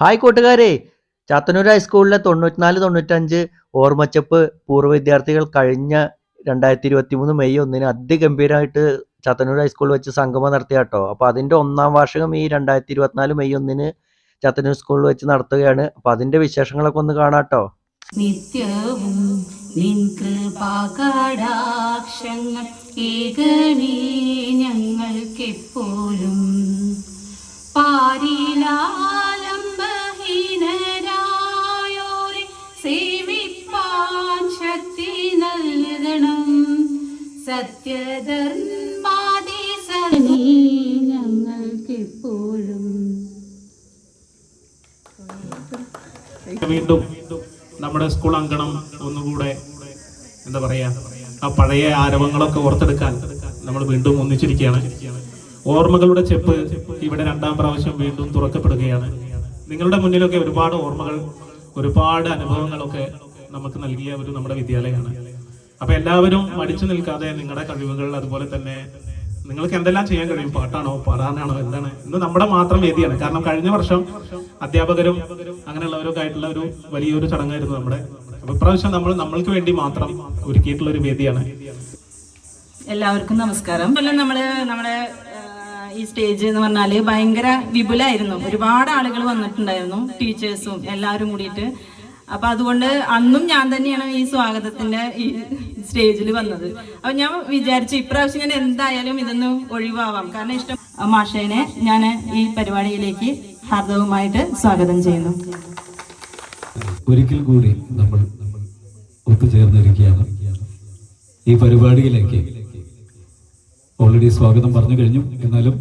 Hi കൂട്ടുകാരെ, ചാത്തന്നൂർ ഹൈസ്കൂളിലെ 94-95 ഓർമ്മച്ചപ്പ് പൂർവ്വ വിദ്യാർത്ഥികൾ കഴിഞ്ഞ 2023 മെയ് 1 അതിഗംഭീരമായിട്ട് ചാത്തന്നൂർ ഹൈസ്കൂളിൽ വെച്ച് സംഗമം നടത്തിയ കേട്ടോ. അപ്പോൾ അതിൻ്റെ 1-ാം വാർഷികം ഈ 2024 മെയ് 1 ചാത്തന്നൂർ സ്കൂളിൽ വെച്ച് നടത്തുകയാണ്. അപ്പോൾ അതിൻ്റെ വിശേഷങ്ങളൊക്കെ ഒന്ന് കാണാം കേട്ടോ. നിത്യവും നിൻ കൃപാകടാക്ഷങ്ങൾ ഏകനേ ഞങ്ങൾക്കെപ്പോഴും പാരിലാലംബഹീനരായോരെ സേവിപ്പാൻ ശക്തി നൽകണം. സത്യധർമാദിസനീ ഞങ്ങൾക്കെപ്പോഴും. വീണ്ടും നമ്മുടെ സ്കൂൾ അങ്കണം ഒന്നുകൂടെ എന്താ പറയാ, ആ പഴയ ആരവങ്ങളൊക്കെ ഓർത്തെടുക്കാൻ നമ്മൾ വീണ്ടും ഒന്നിച്ചിരിക്കുകയാണ്. ഓർമ്മകളുടെ ചെപ്പ് ഇവിടെ 2-ാം പ്രാവശ്യം വീണ്ടും തുറക്കപ്പെടുകയാണ്. നിങ്ങളുടെ മുന്നിലൊക്കെ ഒരുപാട് ഓർമ്മകൾ, ഒരുപാട് അനുഭവങ്ങളൊക്കെ നമുക്ക് നൽകിയ ഒരു നമ്മുടെ വിദ്യാലയമാണ്. അപ്പൊ എല്ലാവരും മടിച്ചു നിൽക്കാതെ നിങ്ങളുടെ കഴിവുകൾ, അതുപോലെ തന്നെ നിങ്ങൾക്ക് എന്തെല്ലാം ചെയ്യാൻ കഴിയും, പാട്ടാണോ പാടാനാണോ എന്താണ്, ഇന്ന് നമ്മുടെ മാത്രം വേദിയാണ്. കാരണം കഴിഞ്ഞ വർഷം അധ്യാപകരും അങ്ങനെയുള്ളവരൊക്കെ ആയിട്ടുള്ള ഒരു വലിയൊരു ചടങ്ങായിരുന്നു നമ്മുടെ. അപ്പൊ ഇപ്രാവശ്യം നമ്മൾക്ക് വേണ്ടി മാത്രം ഒരുക്കിയിട്ടുള്ള ഒരു വേദിയാണ്. എല്ലാവർക്കും നമസ്കാരം. നമ്മുടെ ഈ സ്റ്റേജ് എന്ന് പറഞ്ഞാല് ഭയങ്കര വിപുലായിരുന്നു. ഒരുപാട് ആളുകൾ വന്നിട്ടുണ്ടായിരുന്നു, ടീച്ചേഴ്സും എല്ലാവരും കൂടിയിട്ട്. അപ്പൊ അതുകൊണ്ട് അന്നും ഞാൻ തന്നെയാണ് ഈ സ്വാഗതത്തിന്റെ ഈ സ്റ്റേജിൽ വന്നത്. അപ്പൊ ഞാൻ വിചാരിച്ചു ഇപ്രാവശ്യം ഞാൻ എന്തായാലും ഇതൊന്ന് ഒഴിവാവാം. കാരണം ഇഷ്ടം മാഷേനെ ഞാൻ ഈ പരിപാടിയിലേക്ക് ഹാർദവുമായിട്ട് സ്വാഗതം ചെയ്യുന്നു. ഒരിക്കൽ കൂടി നമ്മൾ ഒത്തുചേർന്നിരിക്കുകയാണ് ഈ പരിപാടിയിലേക്ക്. ഓൾറെഡി സ്വാഗതം പറഞ്ഞു കഴിഞ്ഞു. എന്നാലും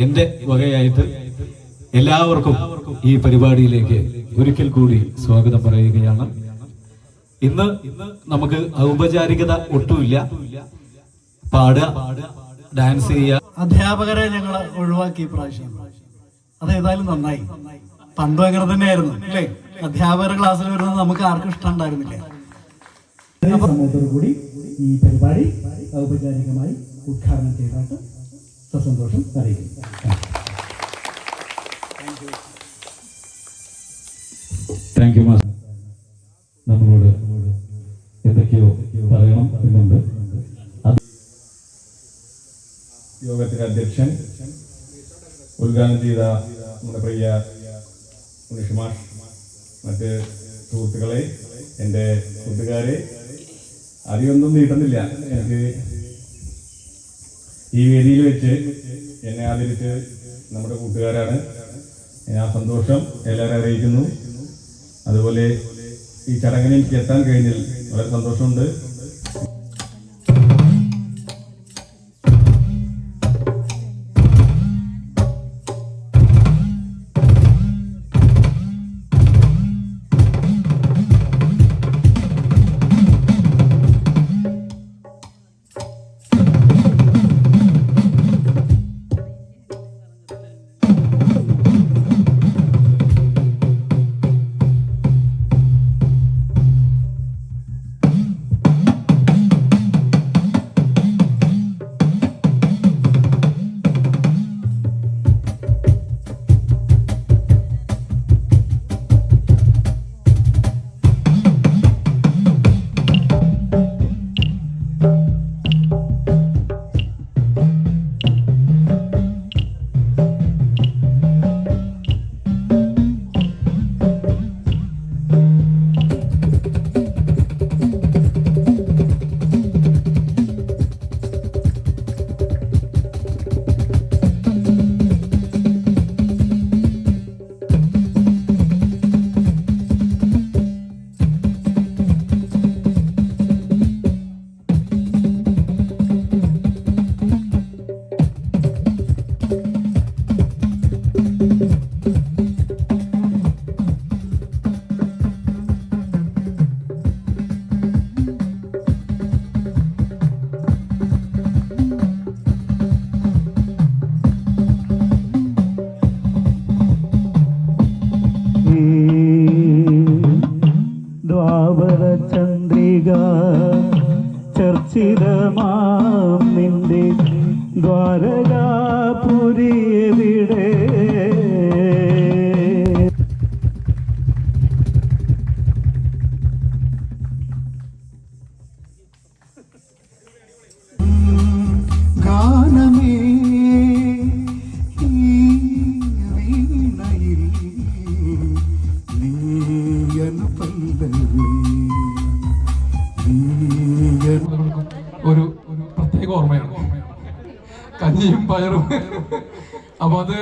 എൻ്റെ വകയായിട്ട് എല്ലാവർക്കും ഈ പരിപാടിയിലേക്ക് ഒരിക്കൽ കൂടി സ്വാഗതം പറയുകയാണ്. ഇന്ന് നമുക്ക് ഔപചാരികത ഒട്ടുമില്ല. പാടുക, ഡാൻസ് ചെയ്യുക. അധ്യാപകരെ ഞങ്ങൾ ഒഴിവാക്കി പ്രാവശ്യം. അത് ഏതായാലും നന്നായി. പണ്ടും അങ്ങനെ തന്നെയായിരുന്നു അല്ലേ? അധ്യാപകർ ക്ലാസ്സിൽ വരുന്നത് നമുക്ക് ആർക്കും ഇഷ്ടം ഉണ്ടായിരുന്നില്ല. സമയത്തോടു കൂടി ഈ പരിപാടി ഔപചാരികമായി ഉദ്ഘാടനം ചെയ്തിട്ട് സസന്തോഷം അറിയിക്കുന്നു. Thank you master. നമ്മളോട് എന്തൊക്കെയോ പറയണം എന്നുണ്ട്. യോഗത്തിലെ അധ്യക്ഷൻ ഉദ്ഘാടനം ചെയ്ത നമ്മുടെ പ്രിയ ഉണ്ണിഷ്, മറ്റ് സുഹൃത്തുക്കളെ, എൻ്റെ കൂട്ടുകാരെ, അധികമൊന്നും നീട്ടുന്നില്ല. എനിക്ക് ഈ വേദിയിൽ വെച്ച് എന്നെ ആദരിച്ച് നമ്മുടെ കൂട്ടുകാരാണ്. ഞാൻ സന്തോഷം എല്ലാവരും അറിയിക്കുന്നു. അതുപോലെ ഈ ചടങ്ങിന് എനിക്ക് എത്താൻ കഴിഞ്ഞതിൽ വളരെ സന്തോഷമുണ്ട്. ചന്ദ്രിക ചർച്ചിതമാം നിന്റെ ദ്വാരകാപുരിയെവിടെ ഒരു പ്രത്യേക ഓർമ്മയാണ് കഞ്ഞിയും പയറും. അപ്പൊ അത്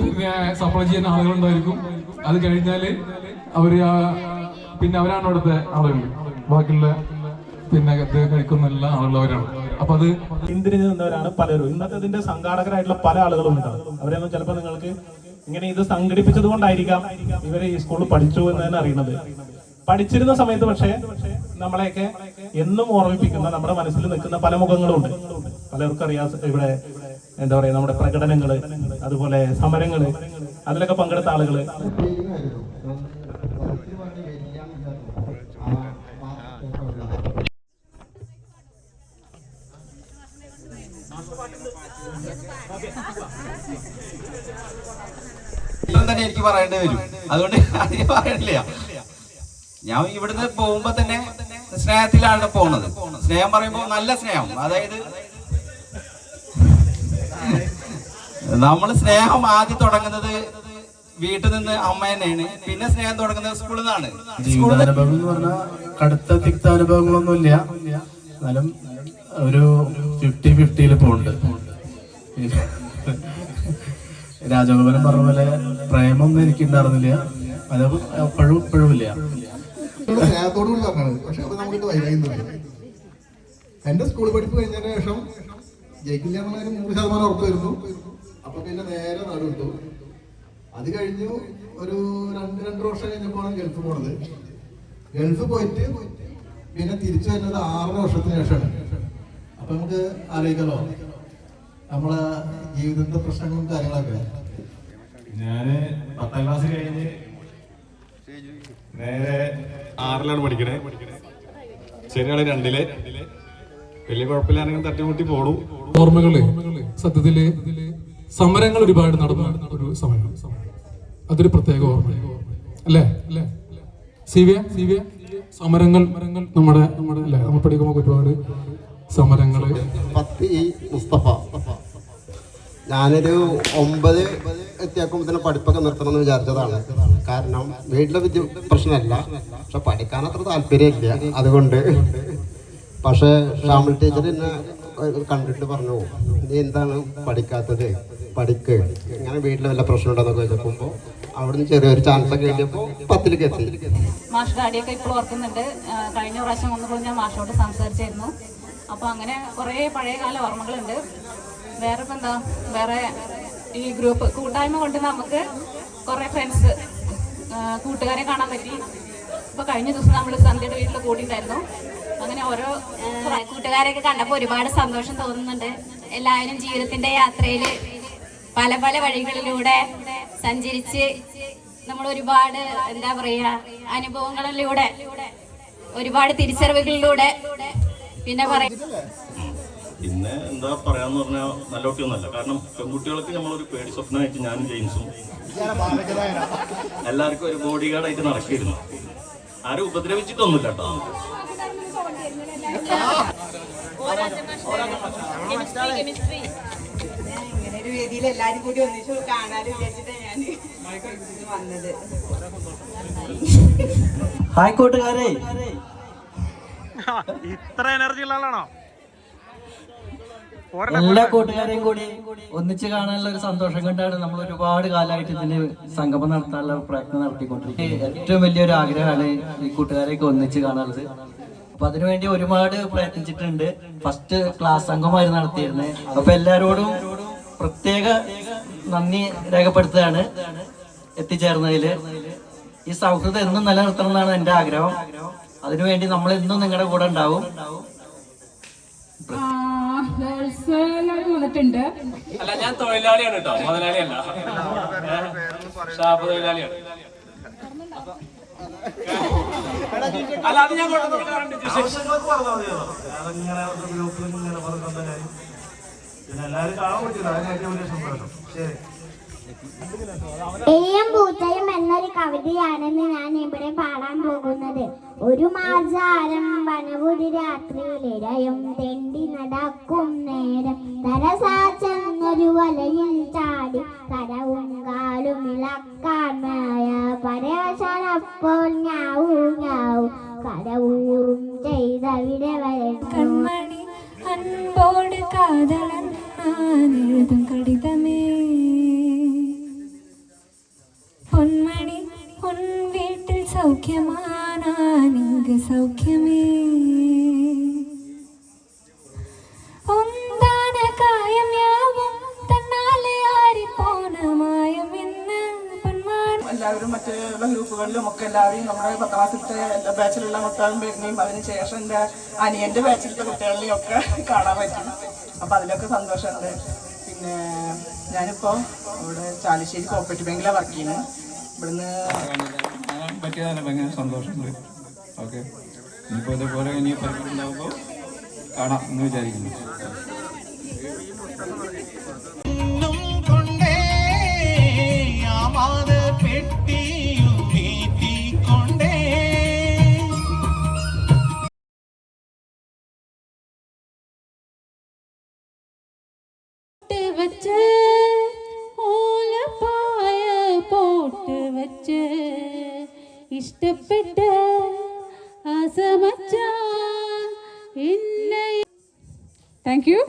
പിന്നെ സപ്ലൈ ചെയ്യുന്ന ആളുകളുണ്ടായിരിക്കും. അത് കഴിഞ്ഞാല് അവര് പിന്നെ അവരാണ് അവിടുത്തെ ആളുകൾ. ബാക്കിയുള്ള പിന്നെ ഇത് കഴിക്കുന്ന എല്ലാ ആളുകളും അവരാണ്. അപ്പൊ അത് പിന്തിരിഞ്ഞു നിന്നവരാണ് പലരും. ഇന്നത്തെ ഇതിന്റെ സംഘാടകരായിട്ടുള്ള പല ആളുകളും ഉണ്ടാവും. അവരെയൊന്നും ചിലപ്പോൾ നിങ്ങൾക്ക് ഇങ്ങനെ ഇത് സംഘടിപ്പിച്ചത് കൊണ്ടായിരിക്കാം ഇവരെ ഈ സ്കൂളിൽ പഠിച്ചു എന്ന് തന്നെ അറിയുന്നത്. പഠിച്ചിരുന്ന സമയത്ത് പക്ഷേ നമ്മളെയൊക്കെ എന്നും ഓർമ്മിപ്പിക്കുന്ന നമ്മുടെ മനസ്സിൽ നിൽക്കുന്ന പല മുഖങ്ങളുണ്ട്. പലർക്കും അറിയാം ഇവിടെ എന്താ പറയാ നമ്മുടെ പ്രകടനങ്ങള്, അതുപോലെ സമരങ്ങള്, അതിലൊക്കെ പങ്കെടുത്ത ആളുകള്. തന്നെ എനിക്ക് പറയേണ്ടി വരും, അതുകൊണ്ട് അധികം പറയണില്ല. ഞാൻ ഇവിടുന്ന് പോകുമ്പോ തന്നെ സ്നേഹത്തിലാണ് പോണത്. സ്നേഹം പറയുമ്പോ നല്ല സ്നേഹം, അതായത് നമ്മൾ സ്നേഹം ആദ്യം തുടങ്ങുന്നത് വീട്ടിൽ നിന്ന് അമ്മ തന്നെയാണ്. പിന്നെ സ്നേഹം തുടങ്ങുന്നത് സ്കൂളിൽ നിന്നാണ്. ജീവിതാനുഭവം എന്ന് പറഞ്ഞാൽ കടുത്ത തിക്താനുഭവങ്ങളൊന്നുമില്ല, എന്നാലും ഒരു 50-50 പോകുന്നുണ്ട്. രാജഗോപാലൻ പറഞ്ഞ പോലെ പ്രേമൊന്നും എനിക്ക് ഉണ്ടായിരുന്നില്ല, അത് ഇപ്പോഴും ഇല്ല. സ്നേഹത്തോടു കൂടി പറഞ്ഞത്, പക്ഷെ അത് നമുക്ക് വൈകുന്നുണ്ട്. എന്റെ സ്കൂൾ പഠിപ്പ് കഴിഞ്ഞതിന് ശേഷം ജയിക്കില്ല എന്നുള്ളതിന് 100% ഉറപ്പ് വരുന്നു. അപ്പൊ പിന്നെ നേരെ നടുവിട്ടു. അത് കഴിഞ്ഞു ഒരു 2 വർഷം കഴിഞ്ഞപ്പോഴാണ് ഗൾഫ് പോണത്. ഗൾഫ് പോയിട്ട് പിന്നെ തിരിച്ചു വരുന്നത് 6 വർഷത്തിന് ശേഷമാണ്. അപ്പൊ നമുക്ക് ആലോചിക്കാലോ നമ്മളെ ജീവിതത്തിന്റെ പ്രശ്നങ്ങളും കാര്യങ്ങളൊക്കെ. ഞാന് 10ാം ക്ലാസ് കഴിഞ്ഞ് നേരെ 6ലാണ് പഠിക്കണേ. ശരിയാണ് 2ല് വലിയ കുഴപ്പമില്ലാണെങ്കിൽ തട്ടിമുട്ടി പോണു. ഓർമ്മകള് സത്യത്തില് സമരങ്ങൾ ഒരുപാട് നടന്ന ഒരു സമയം. അതൊരു പ്രത്യേക ഓർമ്മ അല്ലേ? സിവിയ സമരങ്ങൾ നമ്മുടെ അല്ലേ, നമ്മൾ പഠിക്കുമ്പോൾ ഒരുപാട് സമരങ്ങള്. മുസ്തഫ, ഞാനൊരു 9 എത്തിയാക്കുമ്പോൾ പഠിപ്പൊക്കെ നിർത്തണം എന്ന് വിചാരിച്ചതാണ്. കാരണം വീട്ടിലെ പ്രശ്നമല്ല, പക്ഷെ പഠിക്കാൻ അത്ര താല്പര്യമില്ല. അതുകൊണ്ട് പക്ഷെ ഷാമിൽ ടീച്ചർ എന്നെ കണ്ടിട്ട് പറഞ്ഞു, നീ എന്താണ് പഠിക്കാത്തത്, പഠിക്ക്, ഇങ്ങനെ വീട്ടിൽ വല്ല പ്രശ്നം ഉണ്ടോന്നൊക്കെ ചോദിച്ചപ്പോൾ അവിടുന്ന് ചെറിയൊരു ചാൻസ് ഒക്കെ കിട്ടിയപ്പോൾ 10ലേക്ക് എത്തി. മാഷ് ഡാഡിയൊക്കെ ഇപ്പോൾ ഓർക്കുന്നുണ്ട്. കഴിഞ്ഞ പ്രാവശ്യം വന്നപ്പോൾ ഞാൻ മാഷോട് സംസാരിച്ചായിരുന്നു. അപ്പോൾ അങ്ങനെ കുറേ പഴയകാല ഓർമ്മകളുണ്ട്. വേറെ ഇപ്പം എന്താ, വേറെ ഈ ഗ്രൂപ്പ് കൂട്ടായ്മ കൊണ്ട് നമുക്ക് കുറേ ഫ്രണ്ട്സ് കൂട്ടുകാരെ കാണാൻ പറ്റി. ഇപ്പോൾ കഴിഞ്ഞ ദിവസം നമ്മൾ സന്ധ്യയുടെ വീട്ടിൽ കൂടിയിട്ടുണ്ടായിരുന്നു. അങ്ങനെ ഓരോ കൂട്ടുകാരെയൊക്കെ കണ്ടപ്പോൾ ഒരുപാട് സന്തോഷം തോന്നുന്നുണ്ട്. എല്ലാവരും ജീവിതത്തിന്റെ യാത്രയിൽ പല പല വഴികളിലൂടെ സഞ്ചരിച്ച് നമ്മൾ ഒരുപാട് എന്താ പറയാ അനുഭവങ്ങളിലൂടെ, ഒരുപാട് തിരിച്ചറിവുകളിലൂടെ പിന്നെ പിന്നെ എന്താ പറയാന്ന് പറഞ്ഞാൽ നല്ല കുട്ടിയൊന്നുമല്ല. കാരണം പെൺകുട്ടികൾക്ക് നമ്മളൊരു പേടി സ്വപ്നമായിട്ട് ഞാനും ജെയിംസും എല്ലാവർക്കും ഒരു ബോഡി ഗാർഡായിട്ട് നടക്കിയിരുന്നു. ആരും ഉപദ്രവിച്ചിട്ടൊന്നുമില്ല കേട്ടോ. ഇങ്ങനെ ഒരു വേദിയിൽ എല്ലാരും കൂടി ഒന്നിച്ചു കാണാനും വിചാരിച്ചിട്ടാണ് ഞാൻ വന്നത്. ഹായ് കൂട്ടുകാരെ, ഇത്ര എനർജി ഉള്ള ആളാണോ? എല്ലാ കൂട്ടുകാരെയും കൂടി ഒന്നിച്ച് കാണാനുള്ള ഒരു സന്തോഷം കൊണ്ടാണ് നമ്മൾ ഒരുപാട് കാലമായിട്ട് ഇതിന് സംഗമം നടത്താനുള്ള പ്രയത്നം നടത്തിക്കൊണ്ടിരിക്കുന്നത്. ഏറ്റവും വലിയൊരു ആഗ്രഹമാണ് ഈ കൂട്ടുകാരെയൊക്കെ ഒന്നിച്ച് കാണാനുള്ളത്. അപ്പൊ അതിനുവേണ്ടി ഒരുപാട് പ്രയത്നിച്ചിട്ടുണ്ട്. ഫസ്റ്റ് ക്ലാസ് സംഗമമായിരുന്നു നടത്തിയിരുന്നത്. അപ്പൊ എല്ലാരോടും പ്രത്യേക നന്ദി രേഖപ്പെടുത്തുകയാണ് എത്തിച്ചേർന്നതില്. ഈ സൗഹൃദം എന്നും നിലനിർത്തണം എന്നാണ് എന്റെ ആഗ്രഹം. അതിനുവേണ്ടി നമ്മൾ എന്നും നിങ്ങളുടെ കൂടെ ഉണ്ടാവും. വന്നിട്ടുണ്ട്. അല്ല, ഞാൻ തൊഴിലാളിയാണ് കേട്ടോ, മുതലാളിയല്ല. ഷാപ്പ് തൊഴിലാളിയാണ്. അല്ല, അത് ഞാൻ എല്ലാവരും കാണാൻ പറ്റില്ല, അതിന് ഏറ്റവും വലിയ സന്തോഷം. ശരി. എലിയും പൂച്ചയും എന്നൊരു കവിതയാണെന്ന് ഞാൻ ഇവിടെ പാടാൻ പോകുന്നത്. ഒരു മാർജാരം വനപുരി രാത്രിയിലിടയും തെണ്ടി നടക്കും നേരം തരസാച്ചെന്നൊരു വലയിൽ ചാടി കരവും കാലും ഇളക്കാൻ മായ പരവശനപ്പോൾ ഞാവൂ ഞാവൂ കരവൂറും ചെയ്തവിടെ കൺമണി അൻപോട് കാതലൻ എഴുതും കടിതമേ പൊന്മണി പൊൻ വീട്ടിൽ സൗഖ്യമാനാനിങ്ക് സൗഖ്യമേ ഒന്താന കായം യാവും തന്നാലെ ആരിപ്പോന മായം ഇന്ന് പൊന്മാൻ. എല്ലാവരും മറ്റുള്ള ഗ്രൂപ്പുകളിലും ഒക്കെ എല്ലാവരും നമ്മുടെ 10ാം ക്ലാസ്സിലത്തെ എല്ലാ ബാച്ചിലുള്ള കുട്ടികളും വരുന്നേയും അതിനുശേഷം എൻ്റെ അനിയൻ്റെ ബാച്ചിലത്തെ കുട്ടികളെയും ഒക്കെ കാണാൻ പറ്റും. അപ്പം അതിലൊക്കെ സന്തോഷമുണ്ട്. പിന്നെ ഞാനിപ്പോൾ ഇവിടെ ചാലിശ്ശേരി കോപ്പറേറ്റീവ് ബാങ്കിലാണ് വർക്ക് ചെയ്യുന്നത്. ഇവിടുന്ന് പറ്റിയതല്ല ഭയങ്കര സന്തോഷമുണ്ട്. ഓക്കെ, ഇനിയിപ്പോൾ ഇതുപോലെ ഇനി പരിപാടി ഉണ്ടാകുമ്പോൾ കാണാം എന്ന് വിചാരിക്കുന്നു. വച്ച് ഓലപ്പായ പോട്ട് വച്ച് ഇഷ്ടപ്പെട്ട ആസമച്ച എന്നെ. Thank you.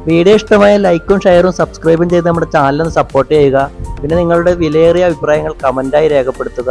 വീഡിയോ ഇഷ്ടമായ ലൈക്കും ഷെയറും സബ്സ്ക്രൈബും ചെയ്ത് നമ്മുടെ ചാനലൊന്ന് സപ്പോർട്ട് ചെയ്യുക. പിന്നെ നിങ്ങളുടെ വിലയേറിയ അഭിപ്രായങ്ങൾ കമൻറ്റായി രേഖപ്പെടുത്തുക.